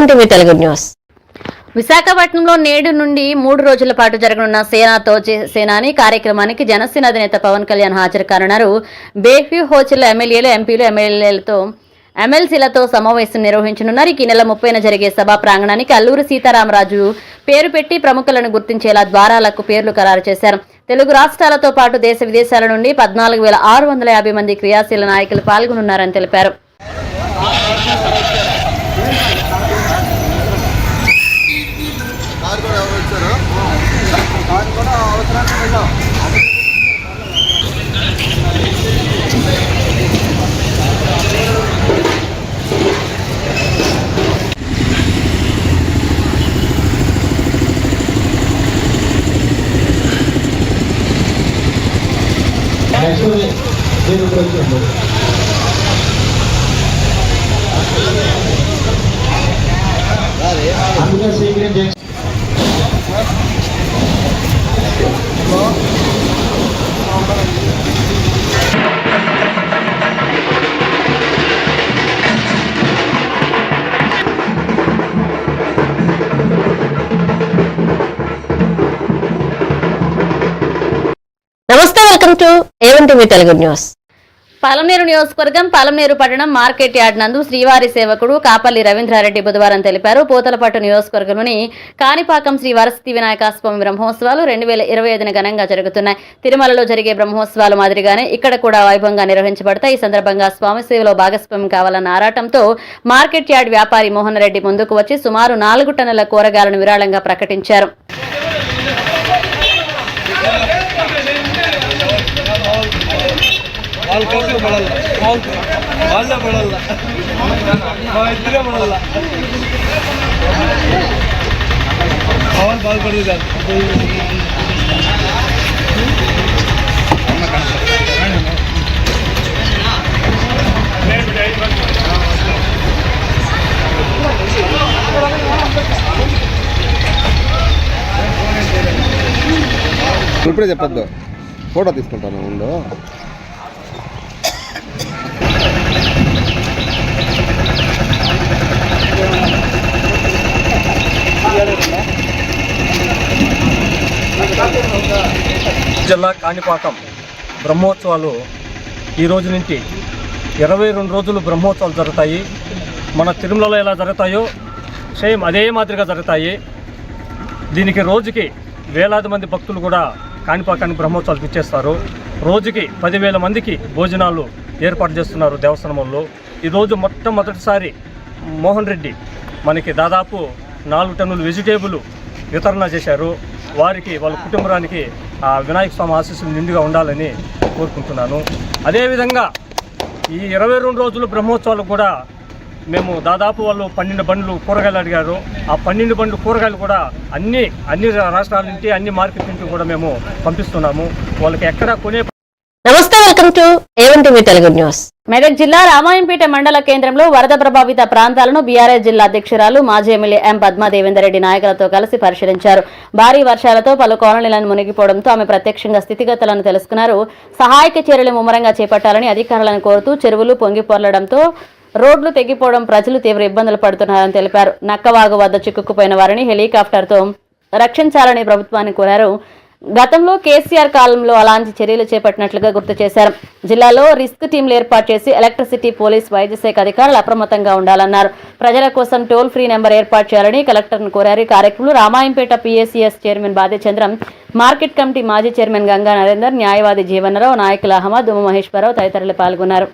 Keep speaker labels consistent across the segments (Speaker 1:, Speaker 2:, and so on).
Speaker 1: A1 Telugu news.
Speaker 2: విశాఖపట్నంలో నేడు నుండి 3 రోజుల పాటు జరగనున్న సేనాతో సేనాని కార్యక్రమానికి జనసేన అధినేత పవన్ కళ్యాణ్ హాజరు కానున్నారు. బేఫ్యూ హోచల్ ఎమ్మెల్యేలు, ఎంపీలు, ఎమ్మెల్సీలతో సమావేశం నిర్వహించనున్నారు. ఈ నెల 30న జరిగే సభా ప్రాంగణానికి అల్లూరి సీతారామరాజు పేరు పెట్టి ప్రముఖులను గుర్తించేలా ద్వారాలకు పేర్లు ఖరారు చేశారు. తెలుగు రాష్ట్రాలతో పాటు దేశ విదేశాల నుండి 14,650 మంది క్రియాశీల నాయకులు పాల్గొనున్నారని తెలిపారు.
Speaker 1: నమస్తే, welcome to A1 Telugu news.
Speaker 2: Palamaner నియోజకవర్గం పలమనేరు పట్టణం మార్కెట్ యార్డ్ నందు శ్రీవారి సేవకుడు కాపల్లి రవీంద్రారెడ్డి బుధవారం తెలిపారు. పోతలపట్టు నియోజకవర్గంలోని కాణిపాకం శ్రీ వరసిద్ధి వినాయక స్వామి బ్రహ్మోత్సవాలు 2025న ఘనంగా జరుగుతున్నాయి. తిరుమలలో జరిగే బ్రహ్మోత్సవాలు మాదిరిగానే ఇక్కడ కూడా వైభవంగా నిర్వహించబడతాయి. ఈ సందర్భంగా స్వామి సేవలో భాగస్వామ్యం కావాలన్న ఆరాటంతో మార్కెట్ యార్డ్ వ్యాపారి మోహన్ రెడ్డి ముందుకు వచ్చి సుమారు 4 టన్నుల కూరగాయలను విరాళంగా ప్రకటించారు.
Speaker 3: ఇప్పుడే చెప్పొద్దు, ఫోటో తీసుకుంటాను ముందు.
Speaker 4: జిల్లా కాణిపాకం బ్రహ్మోత్సవాలు ఈ రోజు నుంచి 22 రోజులు బ్రహ్మోత్సవాలు జరుగుతాయి. మన తిరుమలలో ఎలా జరుగుతాయో సేమ్ అదే మాదిరిగా జరుగుతాయి. దీనికి రోజుకి వేలాది మంది భక్తులు కూడా కాణిపాకానికి బ్రహ్మోత్సవాలకు ఇచ్చేస్తారు. రోజుకి 10,000 మందికి భోజనాలు ఏర్పాటు చేస్తున్నారు దేవస్థానంలో. ఈరోజు మొట్టమొదటిసారి మోహన్ రెడ్డి మనకి దాదాపు 4 టన్నులు వెజిటేబుల్ వితరణ చేశారు. వారికి వాళ్ళ కుటుంబానికి ఆ వినాయక స్వామి ఆశీస్సులు నిండుగా ఉండాలని కోరుకుంటున్నాను. అదేవిధంగా ఈ 22 రోజులు బ్రహ్మోత్సవాలు కూడా మేము దాదాపు వాళ్ళు 12 బండ్లు కూరగాయలు అడిగారు. ఆ 12 బండ్లు కూరగాయలు కూడా అన్ని రాష్ట్రాల నుంచి, అన్ని మార్కెట్ నుంచి కూడా మేము పంపిస్తున్నాము. వాళ్ళకి ఎక్కడా కొనే.
Speaker 1: నమస్తే, welcome to A1 Telugu news.
Speaker 2: Medak జిల్లా రామాయంపేట మండల కేంద్రంలో వరద ప్రభావిత ప్రాంతాలను బీఆర్ఎస్ జిల్లా అధ్యక్షురాలు మాజీ ఎమ్మెల్యే ఎం పద్మాదేవేందర్ రెడ్డి నాయకులతో కలిసి పరిశీలించారు. భారీ వర్షాలతో పలు కాలనీలను మునిగిపోవడంతో ఆమె ప్రత్యక్షంగా స్థితిగతులను తెలుసుకున్నారు. సహాయక చర్యలు ముమ్మరంగా చేపట్టాలని అధికారులను కోరుతూ చెరువులు పొంగిపొర్లడంతో రోడ్లు తెగిపోవడం, ప్రజలు తీవ్ర ఇబ్బందులు పడుతున్నారని తెలిపారు. నక్కవాగు వద్ద చిక్కుకుపోయిన వారిని హెలికాప్టర్తో రక్షించాలని ప్రభుత్వాన్ని కోరారు. గతంలో కేసీఆర్ కాలంలో అలాంటి చర్యలు చేపట్టినట్లుగా గుర్తు చేశారు. జిల్లాలో రిస్క్ టీంలు ఏర్పాటు చేసి ఎలక్ట్రిసిటీ, పోలీస్, వైద్య శాఖ అధికారులు అప్రమత్తంగా ఉండాలన్నారు. ప్రజల కోసం టోల్ ఫ్రీ నెంబర్ ఏర్పాటు చేయాలని కలెక్టర్ను కోరారు. కార్యక్రమంలో Ramayampet PACS chairman Badhyachandram, market committee మాజీ చైర్మన్ గంగా నరేందర్, న్యాయవాది జీవనరావు, నాయకులు అహ్మద్, ఉమ మహేశ్వరరావు తదితరులు పాల్గొన్నారు.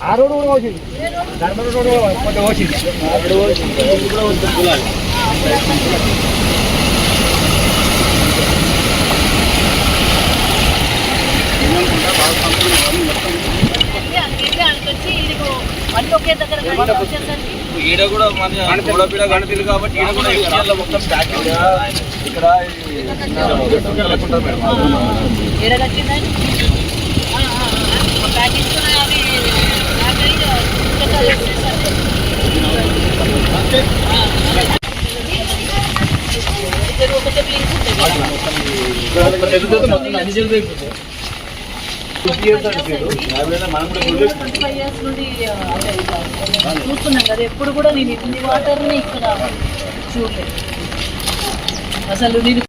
Speaker 4: ఆ రోడ్డు కూడా వచ్చింది, ధర్మ రోడ్డు కొంచెం వచ్చింది.
Speaker 5: ఈడ కూడా మన గోడపీడ గణతిలు కాబట్టి ఈడ కూడా విషయాల్లో మొత్తం ప్యాకింగ్ ఇక్కడ
Speaker 6: చూస్తున్నాం కదా ఎప్పుడు కూడా నేను ఇన్ని వాటర్ని ఇక్కడ చూడలేదు అసలు నేను.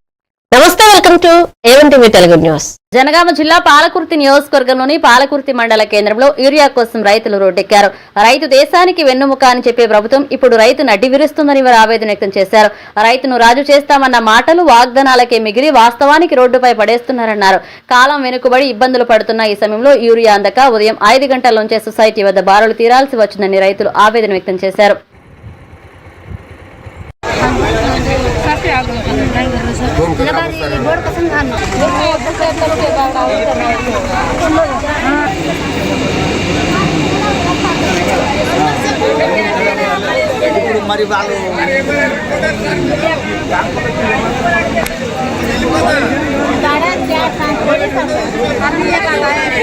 Speaker 1: నమస్తే, welcome to A one TV Telugu news.
Speaker 2: Jangaon జిల్లా పాలకుర్తి నియోజకవర్గంలోని పాలకుర్తి మండల కేంద్రంలో యూరియా కోసం రైతులు రోడ్డెక్కారు. రైతు దేశానికి వెన్నుముక అని చెప్పే ప్రభుత్వం ఇప్పుడు రైతును అడ్డివిరుస్తుందని వారు ఆవేదన వ్యక్తం చేశారు. రైతును రాజు చేస్తామన్న మాటలు వాగ్దానాలకే మిగిలి వాస్తవానికి రోడ్డుపై పడేస్తున్నారన్నారు. కాలం వెనుకబడి ఇబ్బందులు పడుతున్న ఈ సమయంలో యూరియా అందక ఉదయం 5 గంటల నుంచే సొసైటీ వద్ద బారులు తీరాల్సి వచ్చిందని రైతులు ఆవేదన వ్యక్తం చేశారు.
Speaker 5: మరి వాళ్ళు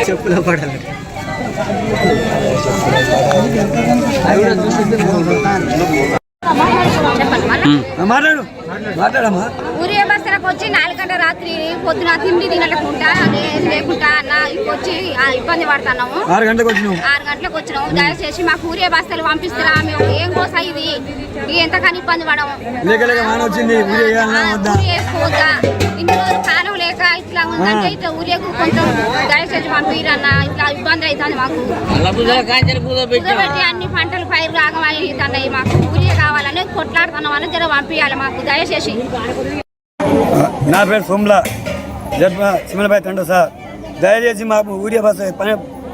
Speaker 5: చెప్పులో పడాలి మాట్లాడు మాట్లాడమ్మా.
Speaker 7: ఊరియా బస్తలకు వచ్చి 4 గంటల రాత్రి పొద్దున తిండి తినకుండా లేకుండా అన్న వచ్చి ఇబ్బంది పడుతున్నాము.
Speaker 5: 6 గంటలకు వచ్చినాము.
Speaker 7: 6 గంటలకు వచ్చినాము. దయచేసి మాకు ఊరియా బస్తలు పంపిస్తారా? మేము ఏం కోసా ఇది ఎంతకని ఇబ్బంది పడము. వేసుకోవద్దా ఇన్ని రోజులు కాలం లేక ఇట్లా ఉందంటే ఇట్లా ఊరియాకు కొంచెం దయచేసి పంపిరన్న. ఇట్లా ఇబ్బంది అవుతుంది మాకు. కుదబెట్టి అన్ని పంటలు పైరు ఆగమవుతున్నాయి. మాకు ఊరియా కావాలని కొట్లాడుతున్నాం అని జర పంపించాలి మాకు దయచేసి.
Speaker 8: నా పేరు సోమ్లా జడ్ప సిమలబాయ్ తండ్రి సార్. దయచేసి మాకు ఊరియా బస్సు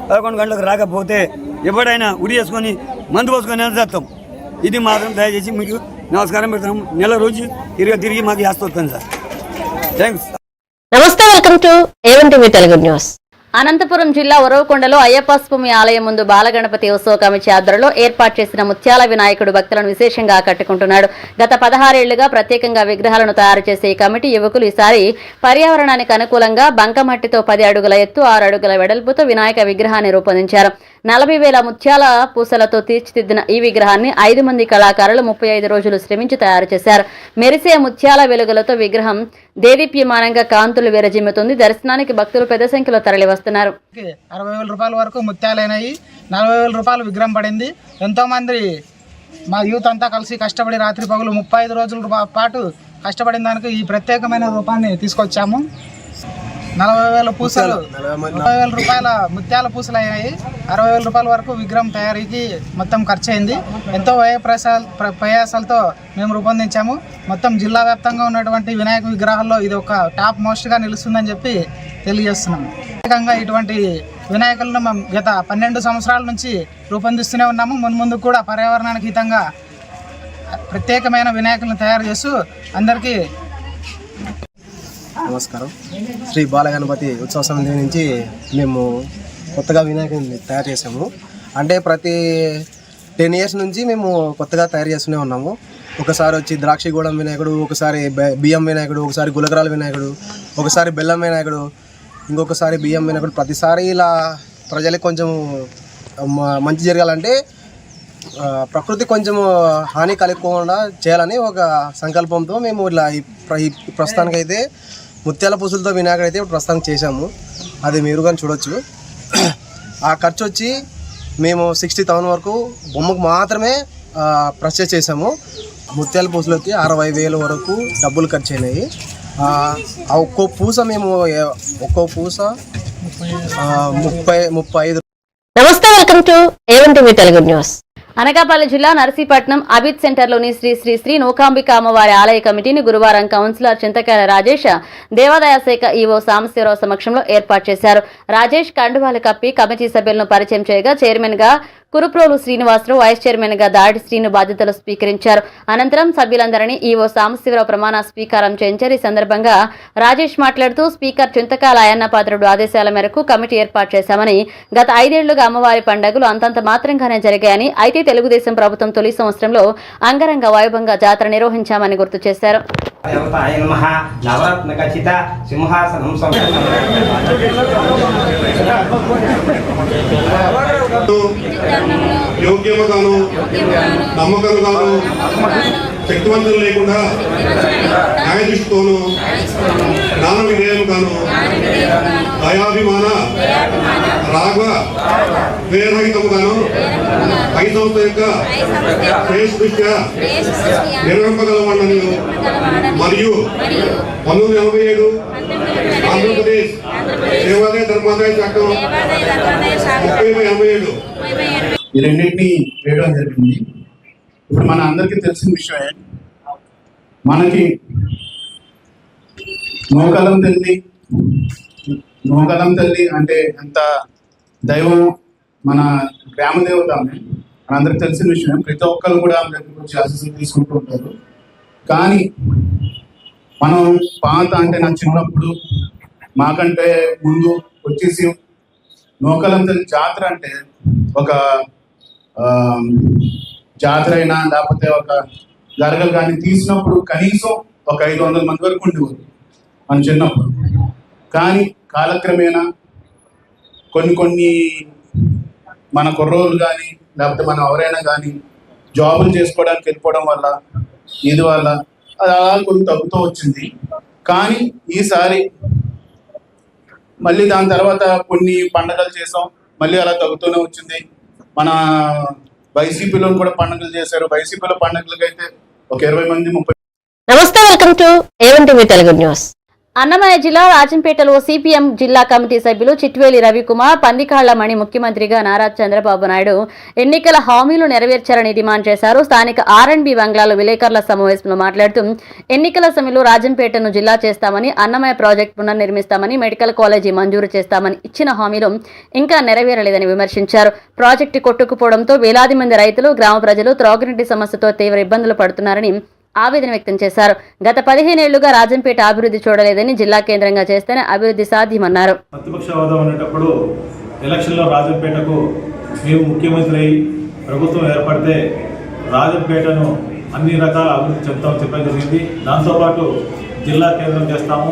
Speaker 8: 11 గంటలకు రాకపోతే ఎవడైనా ఉరి వేసుకొని మందు పోసుకొని చేస్తాం. ఇది మాత్రం దయచేసి మీకు నమస్కారం పెడతాం. నెల రోజు తిరిగి మాకు చేస్తాం సార్. థ్యాంక్స్.
Speaker 1: నమస్తే, welcome to A one TV Telugu news.
Speaker 2: Anantapur జిల్లా ఉరవకొండలో అయ్యప్ప స్వామి ఆలయం ముందు బాలగణపతి ఉత్సవ కమిటీ ఆధ్వర్యంలో ఏర్పాటు చేసిన ముత్యాల వినాయకుడు భక్తులను విశేషంగా ఆకట్టుకుంటున్నాడు. గత 16 ఏళ్లుగా ప్రత్యేకంగా విగ్రహాలను తయారు చేసే ఈ కమిటీ యువకులు ఈసారి పర్యావరణానికి అనుకూలంగా బంకమట్టితో 10 అడుగుల ఎత్తు 6 అడుగుల వెడల్పుతో వినాయక విగ్రహాన్ని రూపొందించారు. 40,000 ముత్యాల పూసలతో తీర్చిదిద్దిన ఈ విగ్రహాన్ని 5 మంది కళాకారులు 35 రోజులు శ్రమించి తయారు చేశారు. మెరిసే ముత్యాల వెలుగులతో విగ్రహం దేదీప్యమానంగా కాంతులు విరజిమ్ముతుంది. దర్శనానికి భక్తులు పెద్ద సంఖ్యలో తరలివస్తున్నారు.
Speaker 9: 60,000 రూపాయల వరకు ముత్యాలైనాయి. 40,000 రూపాయలు విగ్రహం పడింది. ఎంతో మంది మా యూత్ అంతా కలిసి కష్టపడి రాత్రి పగులు 35 రోజుల పాటు కష్టపడిన దానికి ఈ ప్రత్యేకమైన రూపాన్ని తీసుకొచ్చాము. 40,000 పూసలు 40,000 రూపాయల ముత్యాల పూసలు అయినాయి. 60,000 రూపాయల వరకు విగ్రహం తయారీకి మొత్తం ఖర్చు అయింది. ఎంతో ప్రయాసాలతో మేము రూపొందించాము. మొత్తం జిల్లా వ్యాప్తంగా ఉన్నటువంటి వినాయక విగ్రహాల్లో ఇది ఒక టాప్ మోస్ట్గా నిలుస్తుందని చెప్పి తెలియజేస్తున్నాము. ప్రత్యేకంగా ఇటువంటి వినాయకులను మేము గత 12 సంవత్సరాల నుంచి రూపొందిస్తూనే ఉన్నాము. ముందు కూడా పర్యావరణానికి హితంగా ప్రత్యేకమైన వినాయకులను తయారు చేస్తూ అందరికీ
Speaker 10: నమస్కారం. శ్రీ బాలగణపతి ఉత్సవ సమితి నుంచి మేము కొత్తగా వినాయకుడిని తయారు చేసాము. అంటే ప్రతి 10 ఇయర్స్ నుంచి మేము కొత్తగా తయారు చేస్తూనే ఉన్నాము. ఒకసారి వచ్చి ద్రాక్షగూడెం వినాయకుడు, ఒకసారి బియ్యం వినాయకుడు, ఒకసారి గులకరాల వినాయకుడు, ఒకసారి బెల్లం వినాయకుడు, ఇంకొకసారి బియ్యం వినాయకుడు. ప్రతిసారి ఇలా ప్రజలకు కొంచెం మంచి జరగాలంటే ప్రకృతి కొంచెం హాని కలగకుండా చేయాలని ఒక సంకల్పంతో మేము ఇలా ప్రస్తుతానికైతే ముత్యాల పూసలతో వినాయకుడు అయితే ప్రస్తుతానికి చేశాము. అది మీరు కానీ చూడొచ్చు. ఆ ఖర్చు వచ్చి మేము 60,000 వరకు బొమ్మకు మాత్రమే పర్చేస్ చేసాము. ముత్యాల పూసలకి 60,000 వరకు డబ్బులు ఖర్చు అయినాయి. ఒక్కో పూస 35.
Speaker 1: నమస్తే, welcome to A one TV Telugu news.
Speaker 2: Anakapalli జిల్లా నర్సీపట్నం అబిద్ సెంటర్లోని శ్రీ శ్రీ శ్రీ నూకాంబిక అమ్మవారి ఆలయ కమిటీని గురువారం కౌన్సిలర్ చింతకాయల రాజేష్, దేవాదాయ శాఖ ఈవో సాంబశివరావు సమక్షంలో ఏర్పాటు చేశారు. రాజేష్ కండువాలు కప్పి కమిటీ సభ్యులను పరిచయం చేయగా చైర్మన్ గా కురుప్రోలు శ్రీనివాసరావు వైస్ చైర్మన్ గా దాడి శ్రీను బాధ్యతలు స్వీకరించారు. అనంతరం సభ్యులందరినీ ఈవో సాంబశివరావు ప్రమాణ స్వీకారం చేయించారు. ఈ సందర్భంగా రాజేష్ మాట్లాడుతూ స్పీకర్ చింతకాల అయ్యన్నపాత్రుడు ఆదేశాల మేరకు కమిటీ ఏర్పాటు చేశామని, గత 5 ఏళ్లుగా అమ్మవారి పండుగలు అంతంత మాత్రంగానే జరిగాయని, అయితే తెలుగుదేశం ప్రభుత్వం తొలి సంవత్సరంలో అంగరంగ వైభవంగా జాతర నిర్వహించామని గుర్తు చేశారు.
Speaker 5: నవరత్న ఖచ్చిత సింహాసనం
Speaker 11: యోగ్యముగాను నమ్మకముగాను శక్తివంతులు లేకుండా న్యాయదృష్టితోనూ జ్ఞాన విధేయముగాను దయాభిమాన రాగ వేరహితముగాను పై సంస్థ యొక్క శ్రేష్ఠృష్ట్యా నిర్వహింపగలవాడని మరియు 1987 ఆంధ్రప్రదేశ్ దేవాదాయ ధర్మాదాయ చట్టం 30/87
Speaker 12: ఈ రెండింటినీ వేయడం జరిగింది. ఇప్పుడు మన అందరికీ తెలిసిన విషయమే, మనకి నూకలం తల్లి అంటే ఎంత దైవం, మన గ్రామ దేవత ఆమె, మనందరికి తెలిసిన విషయం. ప్రతి ఒక్కరు కూడా ఆమె దగ్గరికి వచ్చి ఆశీస్సులు తీసుకుంటూ ఉంటారు. కానీ మనం పాత అంటే నా చిన్నప్పుడు మాకంటే ముందు వచ్చేసి నూకలం తల్లి జాతర అంటే ఒక జాతర అయినా లేకపోతే ఒక గరగలు కానీ తీసినప్పుడు కనీసం ఒక 500 మంది వరకు ఉండేవారు మన చిన్నప్పుడు. కానీ కాలక్రమేణా కొన్ని మన కుర్రోళ్ళు కానీ లేకపోతే మనం ఎవరైనా కానీ జాబులు చేసుకోవడానికి వెళ్ళిపోవడం వల్ల ఇది వల్ల అది అలా కొంచెం తగ్గుతూ వచ్చింది. కానీ ఈసారి మళ్ళీ దాని తర్వాత కొన్ని పండుగలు చేసాం, మళ్ళీ అలా తగ్గుతూనే వచ్చింది. మన వైసీపీలో కూడా పండుగలు చేశారు. వైసీపీలో పండుగలకి అయితే ఒక 20 మంది 30.
Speaker 1: నమస్తే, welcome to A one TV Telugu news.
Speaker 2: Annamayya జిల్లా రాజంపేటలో సిపిఎం జిల్లా కమిటీ సభ్యులు చిట్వేలి రవికుమార్, పందికాళ్ల మణి ముఖ్యమంత్రిగా నారా చంద్రబాబు నాయుడు ఎన్నికల హామీలు నెరవేర్చారని డిమాండ్ చేశారు. స్థానిక ఆర్ఎండ్బి బంగ్లాలో విలేకరుల సమావేశంలో మాట్లాడుతూ ఎన్నికల సమయంలో రాజంపేటను జిల్లా చేస్తామని, అన్నమయ్య ప్రాజెక్టు పునర్నిర్మిస్తామని, మెడికల్ కాలేజీ మంజూరు చేస్తామని ఇచ్చిన హామీలు ఇంకా నెరవేరలేదని విమర్శించారు. ప్రాజెక్టు కొట్టుకుపోవడంతో వేలాది మంది రైతులు, గ్రామ ప్రజలు త్రాగునీటి సమస్యతో తీవ్ర ఇబ్బందులు పడుతున్నారని ఆవేదన వ్యక్తం చేశారు. గత 15 ఏళ్లుగా రాజంపేట అభివృద్ధి చూడలేదని, జిల్లా కేంద్రంగా చేస్తేనే అభివృద్ధి సాధ్యమన్నారు.
Speaker 12: ప్రతిపక్ష హోదా ఉన్నప్పుడు ఎలక్షన్లో రాజంపేటకు మేము ముఖ్యమంత్రి ప్రభుత్వం ఏర్పడితే రాజంపేటను అన్ని రకాల అభివృద్ధి చెప్తామని చెప్పడం జరిగింది. దాంతోపాటు జిల్లా కేంద్రం చేస్తాము,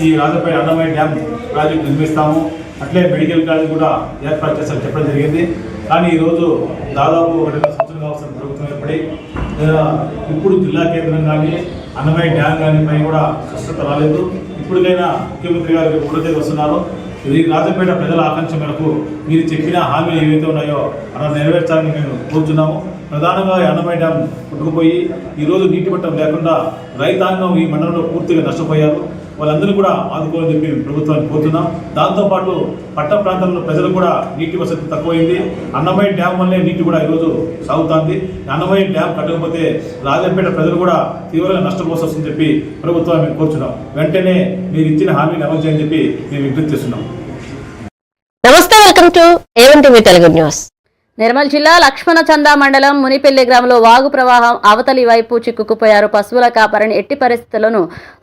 Speaker 12: ఈ రాజంపేట అన్నమయ్య డ్యామ్ ప్రాజెక్టు నిర్మిస్తాము, అట్లే మెడికల్ కాలేజ్ కూడా ఏర్పాటు చేస్తామని చెప్పడం జరిగింది. కానీ ఈరోజు దాదాపు 2 సంవత్సరాలుగా వస్తున్న ప్రభుత్వం ఏర్పడి ఇప్పుడు జిల్లా కేంద్రం కానీ అన్నమయ్య డ్యామ్ కానీ పై కూడా స్పష్టత రాలేదు. ఇప్పటికైనా ముఖ్యమంత్రి గారు కూడా వస్తున్నారు. ఇది రాజంపేట ప్రజల ఆకాంక్ష మేరకు మీరు చెప్పిన హామీలు ఏవైతే ఉన్నాయో అలా నెరవేర్చాలని మేము కోరుతున్నాము. ప్రధానంగా అన్నమయ్య డ్యామ్ కొట్టుకుపోయి ఈరోజు నీటి మట్టం లేకుండా రైతాంగం ఈ మండలంలో పూర్తిగా నష్టపోయారు. వాళ్ళందరూ కూడా ఆదుకోవాలని చెప్పి ప్రభుత్వాన్ని కోరుతున్నాం. దాంతోపాటు పట్టణ ప్రాంతాల్లో ప్రజలు కూడా నీటి వసతి తక్కువైంది. అన్నమయ్య డ్యామ్ వల్లే నీటి కూడా ఈరోజు సాగుతుంది. అన్నమయ్య డ్యామ్ కట్టకపోతే రాజంపేట ప్రజలు కూడా తీవ్రంగా నష్టపోవాల్సి వస్తుందని చెప్పి ప్రభుత్వాన్ని మేము కోరుతున్నాం. వెంటనే మీరు ఇచ్చిన హామీని అమలు చేయని చెప్పి మేము విజ్ఞప్తి చేస్తున్నాం.
Speaker 1: నమస్తే, welcome to A one TV Telugu news.
Speaker 2: Nirmal జిల్లా లక్ష్మణ చందా మండలం మునిపెల్లి గ్రామంలో వాగు ప్రవాహం అవతలి వైపు చిక్కుకుపోయారు. పశువుల కాపరిని ఎట్టి పరిస్థితుల్లోనూ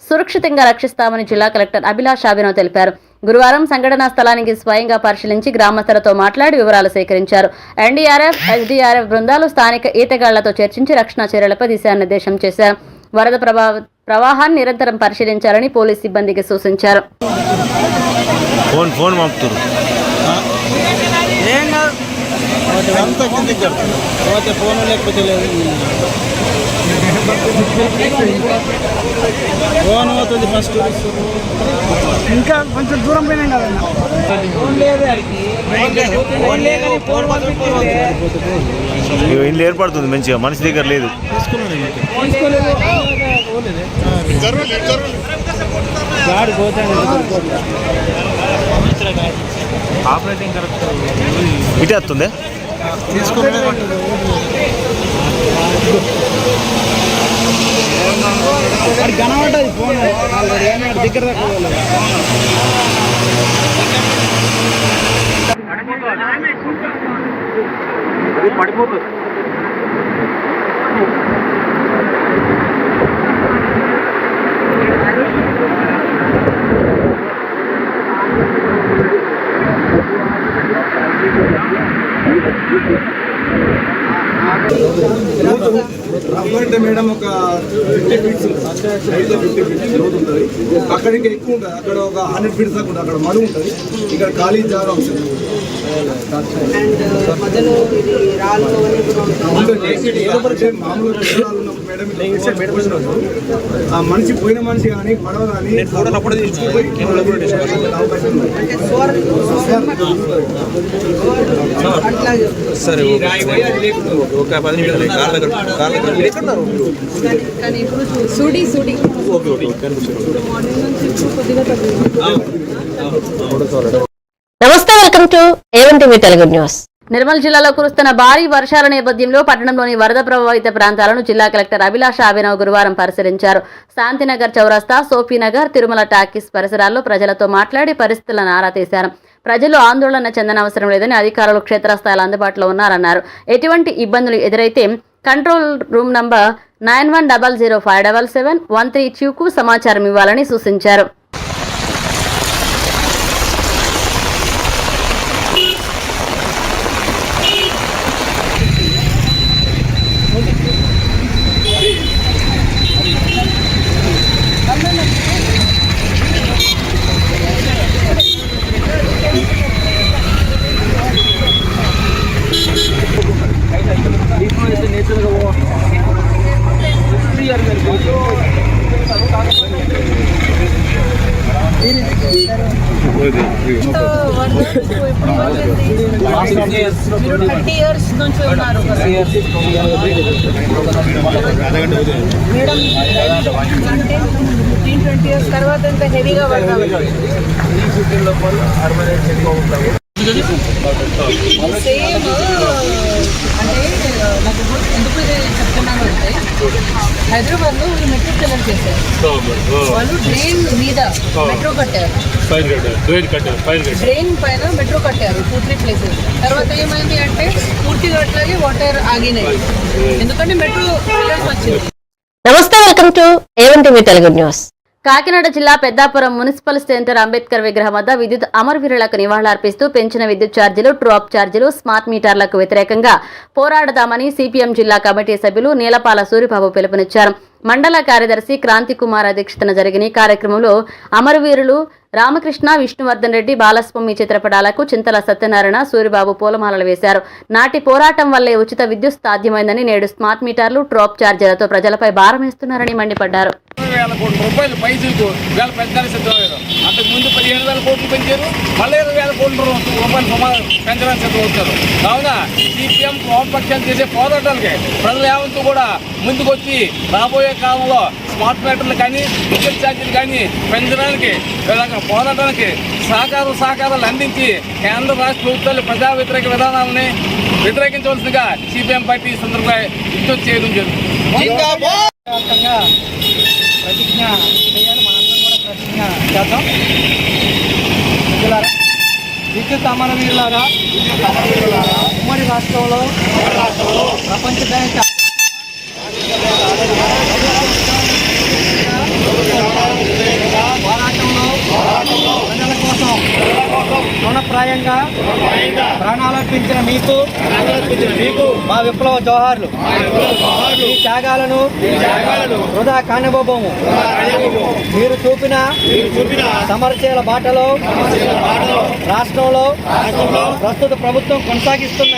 Speaker 2: సురక్షితంగా రక్షిస్తామని జిల్లా కలెక్టర్ అభిలాష్ అభినవ్ తెలిపారు. గురువారం సంఘటనా స్థలానికి స్వయంగా పరిశీలించి గ్రామస్తులతో మాట్లాడి వివరాలు సేకరించారు. ఎన్డీఆర్ఎఫ్, ఎస్డీఆర్ఎఫ్ బృందాలు స్థానిక ఈతగాళ్లతో చర్చించి రక్షణ చర్యలపై దిశానిర్దేశం చేశారు. వరద ప్రవాహాన్ని నిరంతరం పరిశీలించాలని పోలీసు సిబ్బందికి సూచించారు.
Speaker 5: ఫోన్ లేకపోతే లేదు, ఫోన్ అవుతుంది ఫస్ట్.
Speaker 9: ఇంకా కొంచెం దూరం పోయినా కదన్నా,
Speaker 3: ఇల్లు ఏర్పడుతుంది మంచిగా, మనిషి దగ్గర లేదు.
Speaker 5: ఆపరేటింగ్ కరెక్ట్
Speaker 3: ఇటే వస్తుంది
Speaker 9: కనబడ్డది ఫోన్ దగ్గర దాకా
Speaker 4: పడిపోతుంది.
Speaker 10: అంటే మేడం ఒక 50 ఫీట్స్ 50 ఫీట్స్ రోడ్ ఉంటుంది. అక్కడ ఇంకా ఎక్కువ ఉంటుంది. అక్కడ ఒక 100 ఫీట్స్ దాకా ఉంటుంది. అక్కడ మడుగు ఉంటుంది. ఇక్కడ ఖాళీ జాగా ఉంటుంది. ఆ మనిషి పోయిన మనిషి కానీ పడవ కానీ
Speaker 5: సరే ఒక 10 నిమిషాలు
Speaker 1: నమస్తే, welcome to A one TV Telugu news.
Speaker 2: Nirmal జిల్లాలో కురుస్తున్న భారీ వర్షాల నేపథ్యంలో పట్టణంలోని వరద ప్రభావిత ప్రాంతాలను జిల్లా కలెక్టర్ అభిలాష అభినవ్ గురువారం పరిశీలించారు. శాంతినగర్ చౌరస్తా, సోఫీనగర్, తిరుమల టాకీస్ పరిసరాల్లో ప్రజలతో మాట్లాడి పరిస్థితులను ఆరా తీశారు. ప్రజలు ఆందోళన చెందనవసరం లేదని అధికారులు క్షేత్రస్థాయిలో అందుబాటులో ఉన్నారన్నారు. ఎటువంటి ఇబ్బందులు ఎదురైతే కంట్రోల్ రూమ్ నంబర్ 9100577713 సమాచారం ఇవ్వాలని సూచించారు.
Speaker 6: తర్వాత ఇంత హెవీగా సేమ్ అంటే నాకు ఎందుకు చెప్తున్నాను అంటే హైదరాబాద్లో వాళ్ళు మెట్రో సెలెక్ట్ చేశారు. వాళ్ళు డ్రైన్ మీద మెట్రో కట్టారు, డ్రైన్ పైన మెట్రో కట్టారు 2-3 ప్లేసెస్. తర్వాత ఏమైంది అంటే పూర్తిగా అట్లాగే వాటర్ ఆగినాయి, ఎందుకంటే మెట్రో పిల్లర్స్ వచ్చింది.
Speaker 1: నమస్తే, welcome to A one TV Telugu news.
Speaker 2: Kakinada జిల్లా పెద్దాపురం మున్సిపల్ సెంటర్ అంబేద్కర్ విగ్రహం వద్ద విద్యుత్ అమరవీరులకు నివాళులర్పిస్తూ పెంచిన విద్యుత్ ఛార్జీలు, డ్రాప్ ఛార్జీలు, స్మార్ట్ మీటర్లకు వ్యతిరేకంగా పోరాడదామని సిపిఎం జిల్లా కమిటీ సభ్యులు నీలపాల సూరిబాబు పిలుపునిచ్చారు. మండల కార్యదర్శి క్రాంతి కుమార్ అధ్యక్షతన జరిగిన ఈ కార్యక్రమంలో అమరవీరులు రామకృష్ణ, విష్ణువర్ధన్ రెడ్డి, బాలస్వామి చిత్రపటాలకు చింతల సత్యనారాయణ, సూరిబాబు పూలమాలలు వేశారు. నాటి పోరాటం వల్లే ఉచిత విద్యుత్ సాధ్యమైందని నేడు స్మార్ట్ మీటర్లు, డ్రాప్ ఛార్జీలతో ప్రజలపై భారం వేస్తున్నారని మండిపడ్డారు.
Speaker 5: 20,000 కోట్ల రూపాయలు పైసలకు వేళ పెంచడానికి సిద్ధమయ్యారు. అంతకు ముందు 15,000 కోట్లు పెంచారు, మళ్ళీ 20,000 కోట్ల రూపాయలు పెంచడానికి సిద్ధమవుతారు. కావున సిపిఎం వామపక్షాలు చేసే పోరాటాలకి ప్రజల యావంతు కూడా ముందుకొచ్చి రాబోయే కాలంలో స్మార్ట్ మీటర్లు కానీ, విద్యుత్ ఛార్జీలు కానీ పెంచడానికి పోరాటానికి సహకారాలు అందించి కేంద్ర రాష్ట్ర ప్రభుత్వాలు ప్రజా వ్యతిరేక విధానాలని వ్యతిరేకించవలసిందిగా సిపిఎం పార్టీ సందర్భంగా విజ్ఞప్తి చేయడం జరుగుతుంది.
Speaker 9: ప్రతిజ్ఞ చేయాలి, మనందరం కూడా ప్రతిజ్ఞ చేద్దాం. విద్యుత్ అమరవీరులారా, ఉమ్మడి రాష్ట్రంలో ప్రపంచ బ్యాంక్ పోరాటంలో ప్రజల కోసం రుణప్రాయంగా ప్రాణాలర్పించిన మీకు మా విప్లవ జోహార్లు. ఈ త్యాగాలను వృధా కానివ్వబోము. మీరు చూపిన సమరశీల బాటలో రాష్ట్రంలో ప్రస్తుత ప్రభుత్వం కొనసాగిస్తున్న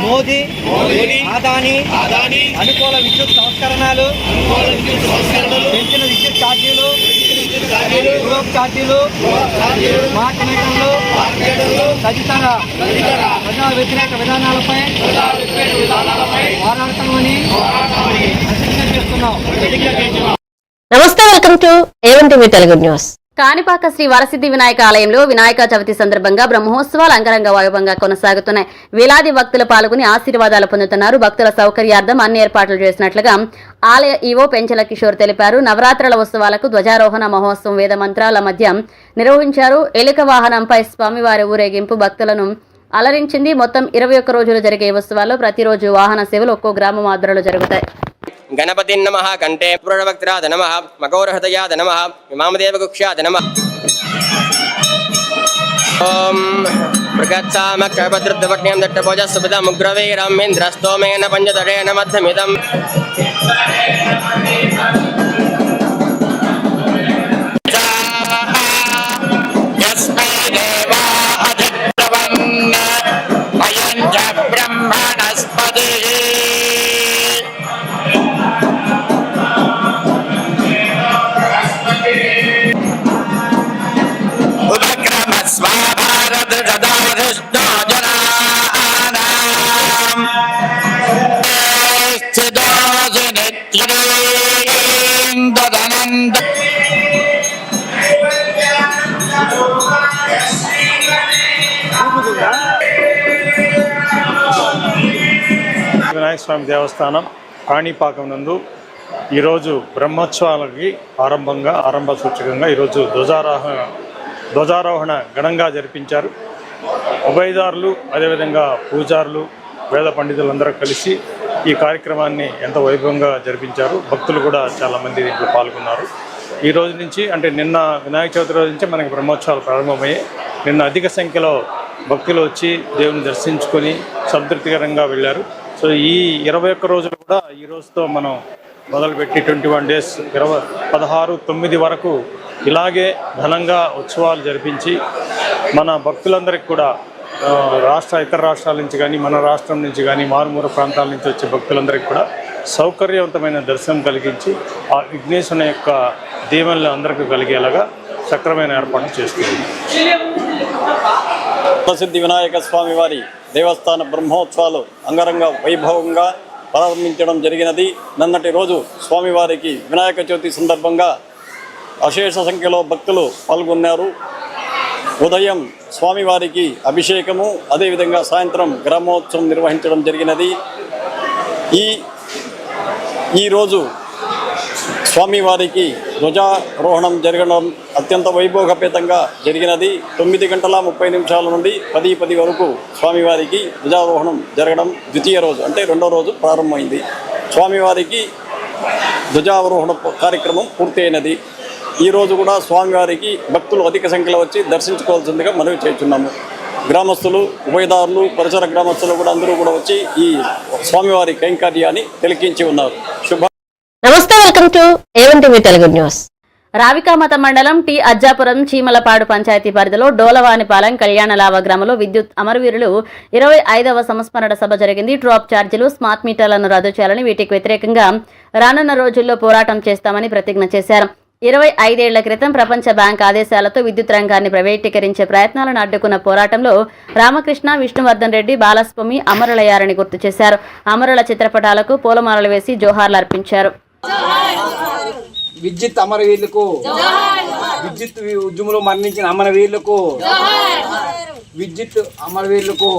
Speaker 9: మోదీ, అదానీ అనుకూల విద్యుత్ సంస్కరణలు, పెంచిన విద్యుత్ ఛార్జీలు, డ్రాప్ ఛార్జీలు, స్మార్ట్ మీటర్లు తదితర ప్రజా వ్యతిరేక విధానాలపై పోరాడతామని ప్రతిజ్ఞ చేస్తున్నాం.
Speaker 1: నమస్తే, welcome to A one TV Telugu news.
Speaker 2: Kanipaka Sri Varasiddhi Vinayaka ఆలయంలో వినాయక చవితి సందర్భంగా బ్రహ్మోత్సవాలు అంగరంగ వైభవంగా కొనసాగుతున్నాయి. వేలాది భక్తులు పాల్గొని ఆశీర్వాదాలు పొందుతున్నారు. భక్తుల సౌకర్యార్థం అన్ని ఏర్పాట్లు చేసినట్లుగా ఆలయ ఈవో పెంచల కిషోర్ తెలిపారు. నవరాత్రుల ఉత్సవాలకు ధ్వజారోహణ మహోత్సవం వేద మంత్రాల మధ్య నిర్వహించారు. ఎలుక వాహనంపై స్వామివారి ఊరేగింపు భక్తులను అలరించింది. మొత్తం 21 రోజులు జరిగే ఉత్సవాల్లో ప్రతిరోజు వాహన సేవలు ఒక్కో గ్రామం ఆధ్వర్యంలో జరుగుతాయి.
Speaker 13: గణపతి నమః కంఠే పురుషభక్తిరాద నమః మకౌరహృదయాద నమః ఇమామదేవగుక్ష్యాద నమః. ఓం మృగత్సామక్షభద్రుద్వక్ష్యం దట్టభోజ సుభిదముగ్రవీరమేంద్రస్తోమేన పంచతరేణ మధ్యమిదం.
Speaker 12: వినాయక స్వామి దేవస్థానం కాణిపాకం నందు ఈరోజు బ్రహ్మోత్సవాలకి ఆరంభ సూచకంగా ఈరోజు ధ్వజారోహణ ఘనంగా జరిపించారు. ఉభయదారులు అదేవిధంగా పూజారులు వేద పండితులందరూ కలిసి ఈ కార్యక్రమాన్ని ఎంతో వైభవంగా జరిపించారు. భక్తులు కూడా చాలామంది దీంట్లో పాల్గొన్నారు. ఈ రోజు నుంచి అంటే నిన్న వినాయక చవితి రోజు నుంచి మనకి బ్రహ్మోత్సవాలు ప్రారంభమయ్యాయి. నిన్న అధిక సంఖ్యలో భక్తులు వచ్చి దేవుని దర్శించుకొని సంతృప్తికరంగా వెళ్ళారు. సో ఈ 21 రోజులు కూడా ఈ రోజుతో మనం మొదలుపెట్టి 21 డేస్ 16/9 వరకు ఇలాగే ఘనంగా ఉత్సవాలు జరిపించి మన భక్తులందరికీ కూడా ఇతర రాష్ట్రాల నుంచి కానీ మన రాష్ట్రం నుంచి కానీ మారుమూల ప్రాంతాల నుంచి వచ్చే భక్తులందరికీ కూడా సౌకర్యవంతమైన దర్శనం కలిగించి ఆ విఘ్నేశ్వరుని యొక్క దీవెనలు అందరికీ కలిగేలాగా సక్రమైన ఏర్పాట్లు చేస్తుంది.
Speaker 4: ప్రసిద్ధి వినాయక స్వామి వారి దేవస్థాన బ్రహ్మోత్సవాలు అంగరంగ వైభవంగా ప్రారంభించడం జరిగినది. నిన్నటి రోజు స్వామివారికి వినాయక చవితి సందర్భంగా అశేష సంఖ్యలో భక్తులు పాల్గొన్నారు. ఉదయం స్వామివారికి అభిషేకము, అదేవిధంగా సాయంత్రం గ్రామోత్సవం నిర్వహించడం జరిగినది. ఈరోజు స్వామివారికి ధ్వజారోహణం జరగడం అత్యంత వైభవపేతంగా జరిగినది. 9:30 నుండి 10:10 వరకు స్వామివారికి ధ్వజారోహణం జరగడం ద్వితీయ రోజు అంటే రెండో రోజు ప్రారంభమైంది. స్వామివారికి ధ్వజారోహణ కార్యక్రమం పూర్తి అయినది. ఈరోజు కూడా స్వామివారికి భక్తులు అధిక సంఖ్యలో వచ్చి దర్శించుకోవాల్సిందిగా మనవి చేస్తున్నాము. గ్రామస్తులు, ఉభయదారులు, పరిసర గ్రామస్తులు కూడా అందరూ కూడా వచ్చి ఈ స్వామివారి కైంకర్యాన్ని తిలకించి ఉన్నారు.
Speaker 1: నమస్తే, welcome to A one TV Telugu news.
Speaker 2: రావికామత మండలం టి అజ్జాపురం చీమలపాడు పంచాయతీ పరిధిలో డోలవానిపాలెం కళ్యాణలావ గ్రామంలో విద్యుత్ అమరవీరులు 25వ సంస్మరణ సభ జరిగింది. డ్రాప్ ఛార్జీలు, స్మార్ట్ మీటర్లను రద్దు చేయాలని, వీటికి వ్యతిరేకంగా రానున్న రోజుల్లో పోరాటం చేస్తామని ప్రతిజ్ఞ చేశారు. 25 ఏళ్ల క్రితం ప్రపంచ బ్యాంక్ ఆదేశాలతో విద్యుత్ రంగాన్ని ప్రైవేటీకరించే ప్రయత్నాలను అడ్డుకున్న పోరాటంలో రామకృష్ణ, విష్ణువర్ధన్ రెడ్డి, బాలస్వామి అమరులయ్యారని గుర్తు చేశారు. అమరుల చిత్రపటాలకు పూలమాలలు వేసి జోహార్లు అర్పించారు.
Speaker 5: విద్యుత్ అమరవీరులకు, విద్యుత్ ఉద్యమంలో మరణించిన అమరవీరులకు, విద్యుత్ అమరవీరులకు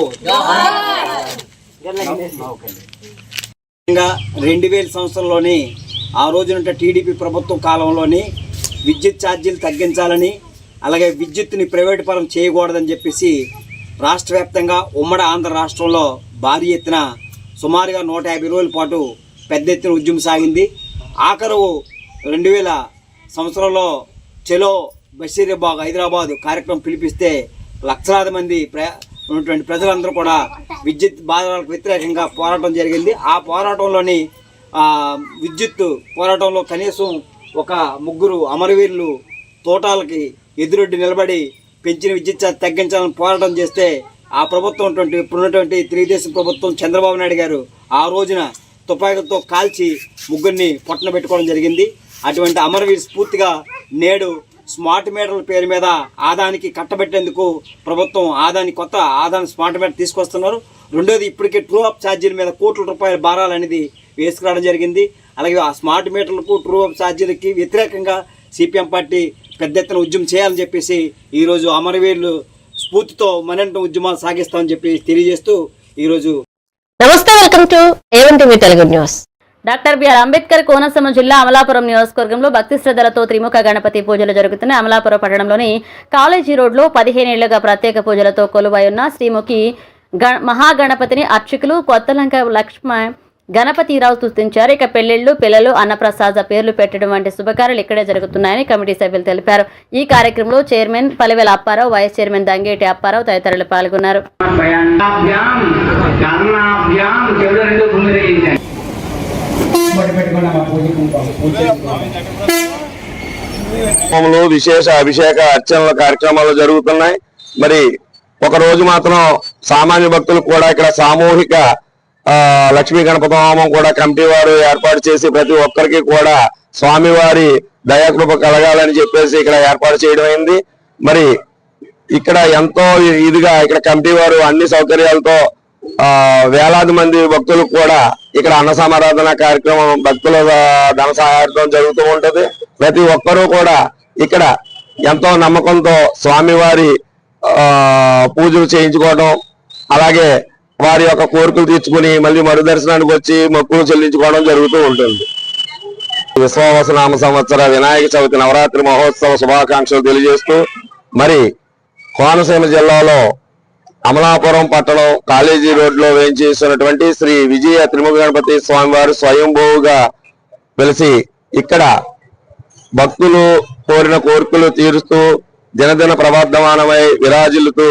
Speaker 14: 2000 సంవత్సరంలోని ఆ రోజున టీడీపీ ప్రభుత్వం కాలంలోని విద్యుత్ ఛార్జీలు తగ్గించాలని, అలాగే విద్యుత్తుని ప్రైవేటు పరం చేయకూడదని చెప్పేసి రాష్ట్ర వ్యాప్తంగా ఉమ్మడి ఆంధ్ర రాష్ట్రంలో భారీ ఎత్తున సుమారుగా 150 రోజుల పాటు పెద్ద ఎత్తున ఉద్యమం సాగింది. ఆఖరు 2000 సంవత్సరంలో చెలో బషీరాబాద్ హైదరాబాద్ కార్యక్రమం పిలిపిస్తే లక్షలాది మంది ఉన్నటువంటి ప్రజలందరూ కూడా విద్యుత్ బాధలకు వ్యతిరేకంగా పోరాటం జరిగింది. ఆ పోరాటంలోని విద్యుత్ పోరాటంలో కనీసం ఒక 3 అమరవీరులు తోటాలకి ఎదురొడ్డి నిలబడి పెంచిన విద్యుత్ ఛార్జ్ తగ్గించాలని పోరాటం చేస్తే ఆ ప్రభుత్వం ఇప్పుడున్నటువంటి తెలుగుదేశం ప్రభుత్వం చంద్రబాబు నాయుడు గారు ఆ రోజున తుపాకులతో కాల్చి 3 పొట్టన పెట్టుకోవడం జరిగింది. అటువంటి అమరవీర్ స్ఫూర్తిగా నేడు స్మార్ట్ మీటర్ల పేరు మీద ఆదానికి కట్టబెట్టేందుకు ప్రభుత్వం కొత్త ఆదాని స్మార్ట్ మీటర్ తీసుకొస్తున్నారు. రెండోది, ఇప్పటికే ట్రూ అప్ ఛార్జీల మీద కోట్ల రూపాయల భారాలు అనేది వేసుకురావడం జరిగింది. అలాగే ఆ స్మార్ట్ మీటర్లకు, ట్రూ అప్ ఛార్జీలకి వ్యతిరేకంగా సిపిఎం పార్టీ పెద్ద ఎత్తున ఉద్యమం చేయాలని చెప్పేసి ఈరోజు అమరవీరులు స్ఫూర్తితో మరింత ఉద్యమాలు సాగిస్తామని చెప్పి తెలియజేస్తూ ఈరోజు
Speaker 1: నమస్తే, welcome to A one TV Telugu news.
Speaker 2: Doctor B R Ambedkar Konaseema జిల్లా అమలాపురం నియోజకవర్గంలో భక్తి శ్రద్ధలతో త్రిముఖ గణపతి పూజలు జరుగుతున్నాయి. అమలాపురం పట్టణంలోని కాలేజీ రోడ్లో 15 ఏళ్లుగా ప్రత్యేక పూజలతో కొలువై ఉన్న శ్రీముఖి మహాగణపతిని అర్చకులు కొత్తలంక లక్ష్మ గణపతిరావు స్తుతించారు. ఇక పెళ్లిళ్లు, పిల్లలు, అన్నప్రసాద పేర్లు పెట్టడం వంటి శుభకార్యాలు ఇక్కడే జరుగుతున్నాయని కమిటీ సభ్యులు తెలిపారు. ఈ కార్యక్రమంలో chairman Palivela Apparao, vice chairman Dangeti Apparao తదితరులు పాల్గొన్నారు.
Speaker 15: విశేష అభిషేక అర్చనల కార్యక్రమాలు జరుగుతున్నాయి. మరి ఒక రోజు మాత్రం సామాన్య భక్తులు కూడా ఇక్కడ సామూహిక లక్ష్మీ గణపతి హోమం కూడా కమిటీ వారు ఏర్పాటు చేసి ప్రతి ఒక్కరికి కూడా స్వామివారి దయాకృప కలగాలని చెప్పేసి ఇక్కడ ఏర్పాటు చేయడం అయింది. మరి ఇక్కడ ఎంతో ఇదిగా ఇక్కడ కమిటీ వారు అన్ని సౌకర్యాలతో వేలాది మంది భక్తులు కూడా ఇక్కడ అన్న సమారాధన కార్యక్రమం భక్తుల ధన సహాయంతో జరుగుతూ ఉంటది. ప్రతి ఒక్కరూ కూడా ఇక్కడ ఎంతో నమ్మకంతో స్వామివారి పూజలు చేయించుకోవడం, అలాగే వారి యొక్క కోరికలు తీర్చుకుని మళ్ళీ మరు దర్శనానికి వచ్చి మొక్కులు చెల్లించుకోవడం జరుగుతూ ఉంటుంది. విశ్వావసనామ సంవత్సర వినాయక చవితి నవరాత్రి మహోత్సవ శుభాకాంక్షలు తెలియజేస్తూ మరి కోనసీమ జిల్లాలో అమలాపురం పట్టణం కాలేజీ రోడ్లో వేయించేస్తున్నటువంటి శ్రీ విజయ త్రిముఖ గణపతి స్వామివారు స్వయంభూగా వెలిసి ఇక్కడ భక్తులు కోరిన కోరికలు తీరుస్తూ దినదిన ప్రవర్ధమానమై విరాజిల్లుతూ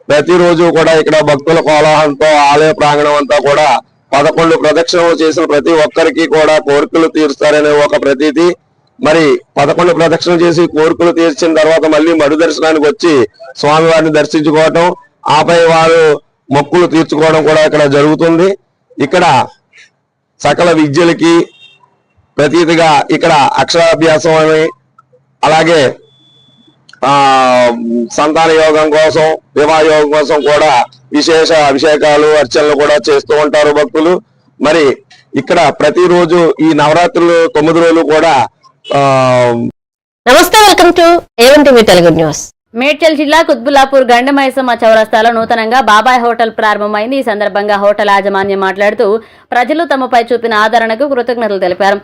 Speaker 15: ప్రతిరోజు కూడా ఇక్కడ భక్తుల కోలాహలంతో ఆలయ ప్రాంగణం అంతా కూడా 11 ప్రదక్షిణలు చేసిన ప్రతి ఒక్కరికి కూడా కోరికలు తీరుస్తారనే ఒక ప్రతీతి. మరి 11 ప్రదక్షిణలు చేసి కోరికలు తీర్చిన తర్వాత మళ్ళీ మరు దర్శనానికి వచ్చి స్వామివారిని దర్శించుకోవటం, ఆపై వారు మొక్కులు తీర్చుకోవడం కూడా ఇక్కడ జరుగుతుంది. ఇక్కడ సకల విద్యలకి ప్రతీతిగా ఇక్కడ అక్షరాభ్యాసం అని, అలాగే సంతాన యోగం కోసం, వివాహ యోగం కోసం కూడా విశేష అభిషేకాలు అర్చనలు కూడా చేస్తూ ఉంటారు భక్తులు. మరి ఇక్కడ ప్రతిరోజు ఈ నవరాత్రులు 9 రోజులు కూడా
Speaker 1: నమస్తే, welcome to A one TV Telugu news.
Speaker 2: Medchal జిల్లా కుత్బుల్లాపూర్ గండమైసమ్మ చౌరస్తాలో నూతనంగా బాబాయ్ హోటల్ ప్రారంభమైంది. ఈ సందర్భంగా హోటల్ యాజమాన్యం మాట్లాడుతూ ప్రజలు తమపై చూపిన ఆదరణకు కృతజ్ఞతలు తెలిపారు.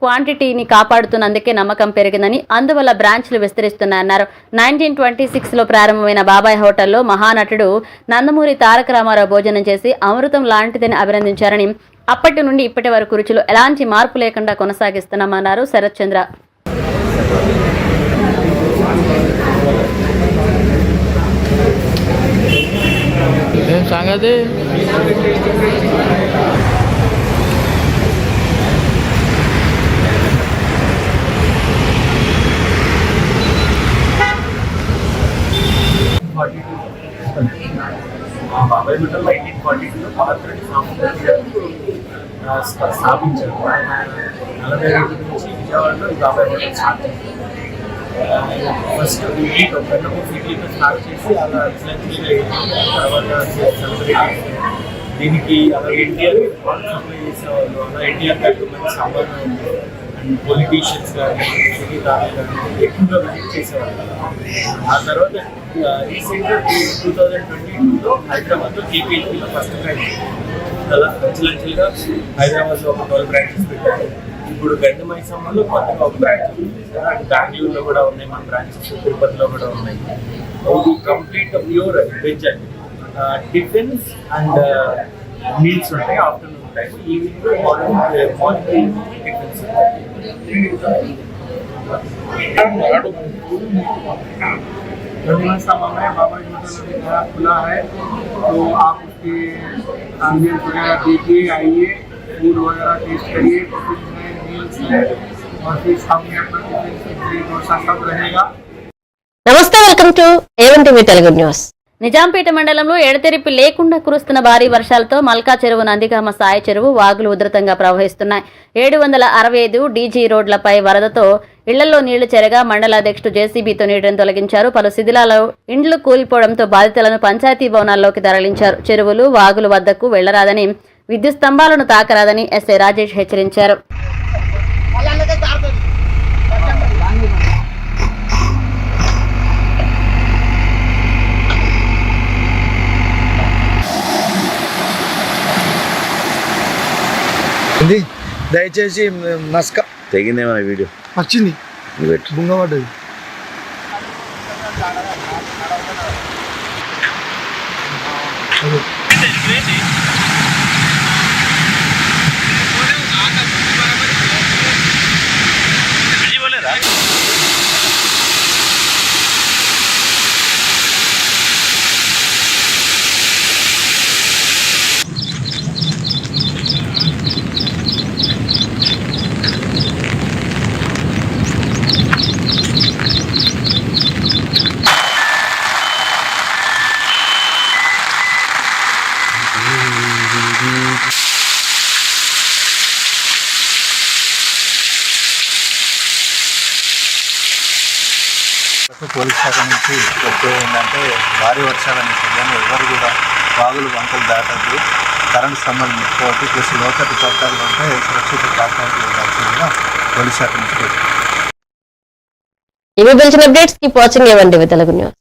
Speaker 2: క్వాంటిటీని కాపాడుతున్నందుకే నమ్మకం పెరిగిందని, అందువల్ల బ్రాంచ్లు విస్తరిస్తున్నాయన్నారు. 1926లో ప్రారంభమైన బాబాయ్ హోటల్లో మహానటుడు నందమూరి తారక రామారావు భోజనం చేసి అమృతం లాంటిదని అభినందించారని, అప్పటి నుండి ఇప్పటి వరకు రుచిలో ఎలాంటి మార్పు లేకుండా కొనసాగిస్తున్నామన్నారు శరత్ చంద్ర.
Speaker 12: బాబాయ్ హోటల్ 1942లో పాత్రని స్థాపించారు. ఆయన 45 నుంచి విజయవాడలో ఈ బాబాయ్ హోటల్ స్టార్ట్ చేశారు. ఫస్ట్ ఇడ్లీతో బెల్లపూర్ ఇడ్లీతో స్టార్ట్ చేసి అలా తర్వాత సెలబ్రేట్ దీనికి అలా ఎన్టీఆర్ సప్లై చేసేవాళ్ళు. అలా ఎన్టీఆర్ గారికి మంచి సంబంధం ఉంది. అండ్ పొలిటీషియన్స్ కానీ సునీతాలు కానీ ఎక్కువగా విజిట్ చేసేవాళ్ళు. ఆ తర్వాత రీసెంట్గా 2022లో హైదరాబాద్లో కేపీహెచ్పీలో ఫస్ట్ బ్రాంచ్ అలా అంచెలంచెలుగా హైదరాబాద్లో ఒక 12 బ్రాంచెస్ పెట్టారు. ఇప్పుడు గండమైసమ్మలో కొత్తగా ఒక బ్రాంచ్ ఉంది. బెంగళూరులో కూడా ఉన్నాయి మన బ్రాంచెస్, తిరుపతిలో కూడా ఉన్నాయి. ఇది కంప్లీట్ ప్యూర్ వెజ్ అండి. టిఫిన్స్ అండ్ మీల్స్ ఉంటాయి, afternoon time, evening morning tiffins ఉంటాయి.
Speaker 16: गंडमैसम्मा में बाबा जी होटल खुला है, तो आप उसके एम्बियंस वगैरह देखिए, आइए, फूड वगैरह टेस्ट करिए, टिफिन है, मील्स है, और फिर सामने अपना टिफिन इडली डोसा सब रहेगा.
Speaker 1: నమస్తే, welcome to A one TV Telugu news.
Speaker 2: Nizampet మండలంలో ఎడతెరిపి లేకుండా కురుస్తున్న భారీ వర్షాలతో మల్కా చెరువు, నందిగామ సాయి చెరువు వాగులు ఉధృతంగా ప్రవహిస్తున్నాయి. 765 డీజీ రోడ్లపై వరదతో ఇళ్లలో నీళ్లు చేరగా మండలాధ్యక్షుడు జేసీబీతో నీటిని తొలగించారు. పలు శిథిలాల్లో ఇండ్లు కూలిపోవడంతో బాధితులను పంచాయతీ భవనాల్లోకి తరలించారు. చెరువులు, వాగులు వద్దకు వెళ్లరాదని, విద్యుత్ స్తంభాలను తాకరాదని ఎస్ఐ రాజేష్ హెచ్చరించారు.
Speaker 9: ఇది దయచేసి మస్క
Speaker 3: తెగిందేమన్నా వీడియో
Speaker 9: వచ్చింది బుంగపడ్డది.
Speaker 17: పోలీస్ శాఖ నుంచి వచ్చేది ఏంటంటే భారీ వర్షాల నేపథ్యంలో ఎవరు కూడా వాగులు వంకలు దాటద్దు, కరెంటు స్తంభాలు ముట్టుకోవద్దు, ప్లస్ లోతట్టు ప్రాంతాలు ఉంటే సురక్షిత ప్రాంతానికి వెళ్ళాల్సిందిగా పోలీస్ శాఖ నుంచి.
Speaker 1: ఇవి పిలిచిన updates keep watching A one TV Telugu news.